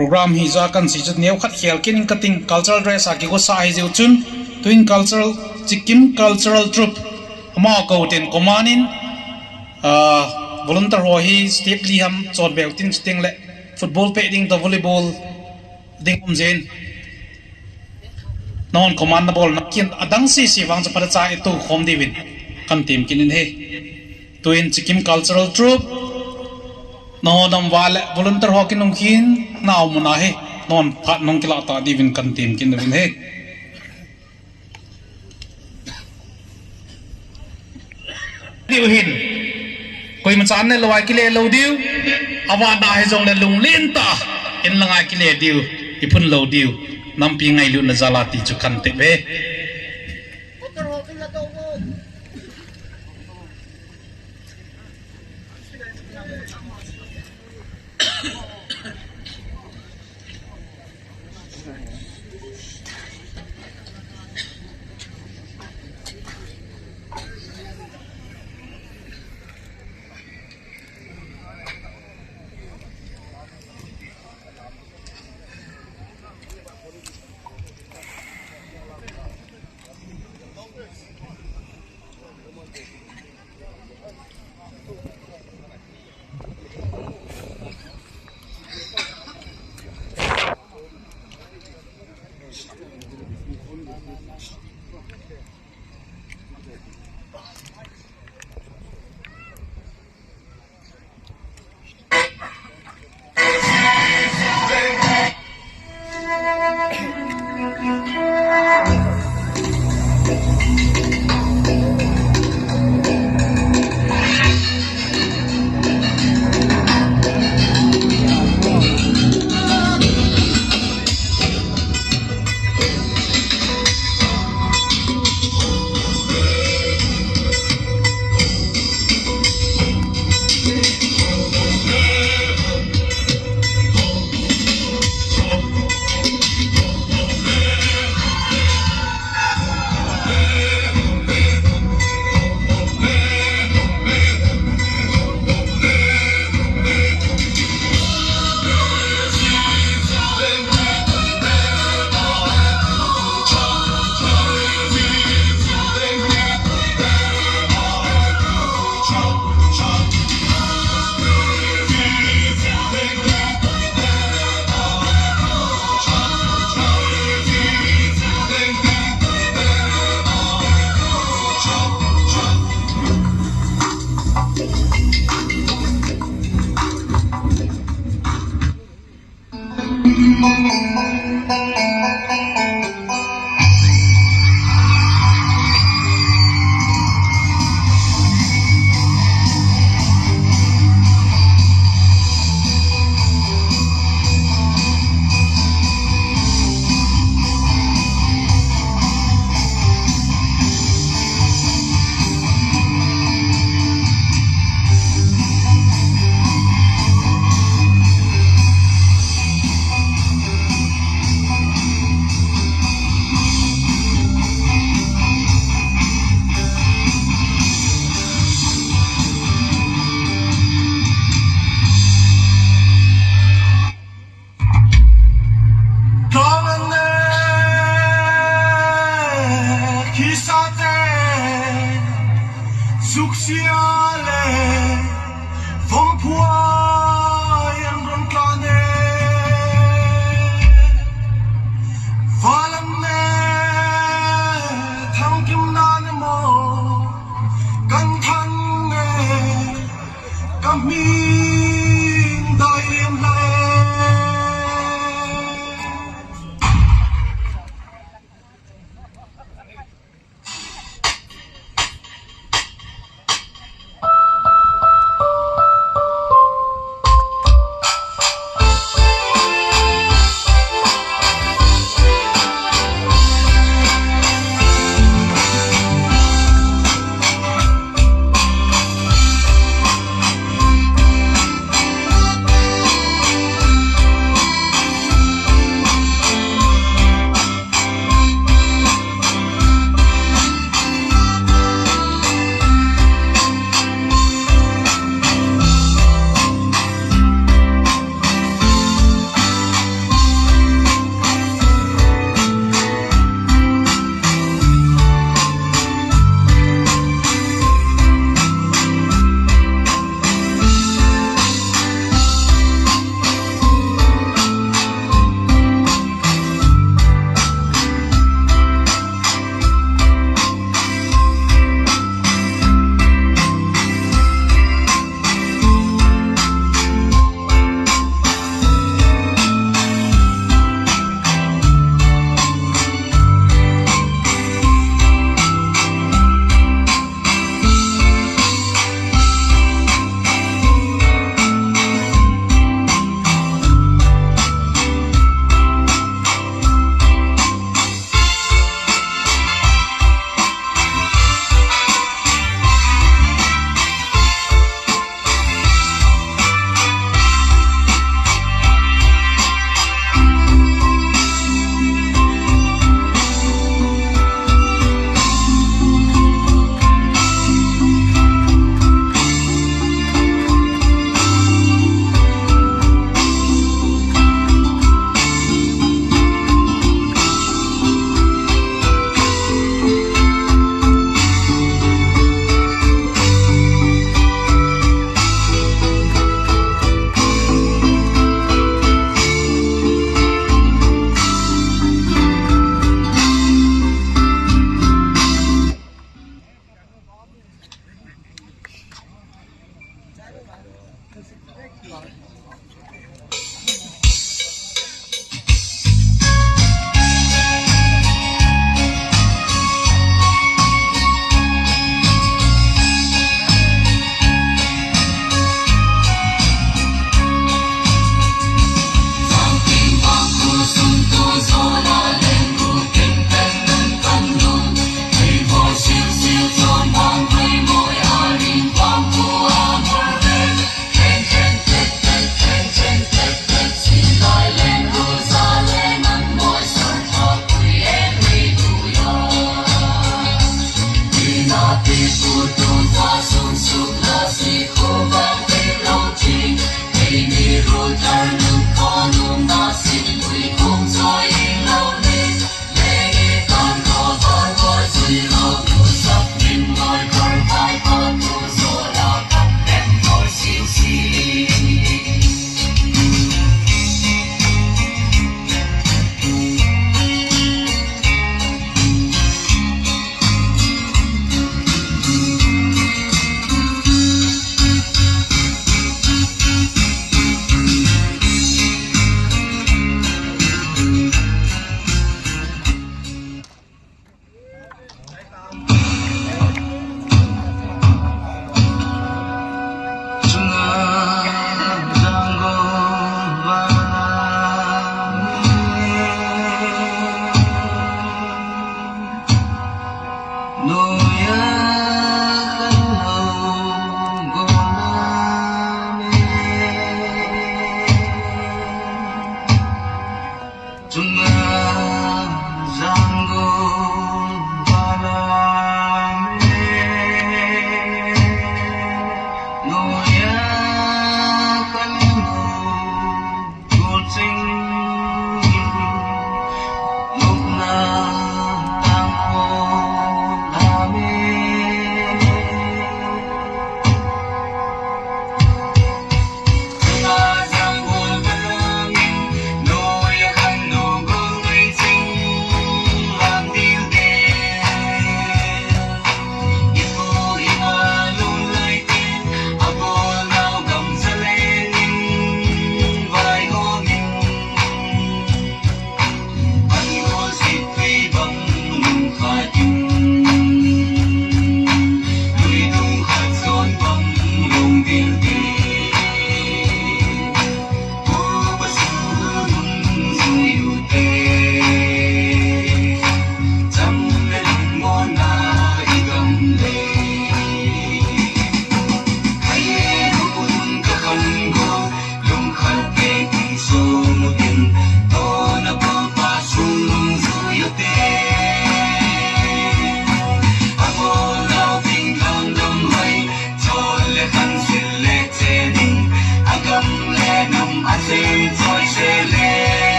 program hi za kan si chut neu khat khel kin cutting cultural dress a ki go sa hi zeu chun twin cultural CHIKIM cultural troupe ama ko ten komanin volunteer ho hi state li ham chot bel tin sting le football pe ding to volleyball ding zen non command ball na kin adang si wang cha cha etu khom divin kan team kinin he twin CHIKIM cultural troupe no dam wal volunteer ho kin kin naw muna he non phat nong kila ta divin kan team kin divin he diu hin koi ma chan ne loi ki le lo diu awa da he jong le lung len ta in langa ki le diu ipun lo diu nam pi ngai lu na zala ti chu kan te be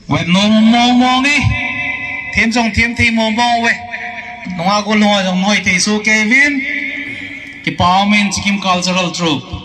Vậy nó mong ấy thiên trong thiên thi mong vậy nó có lo trong nói thì số Kevin cái Pao men CHIKIM cultural troop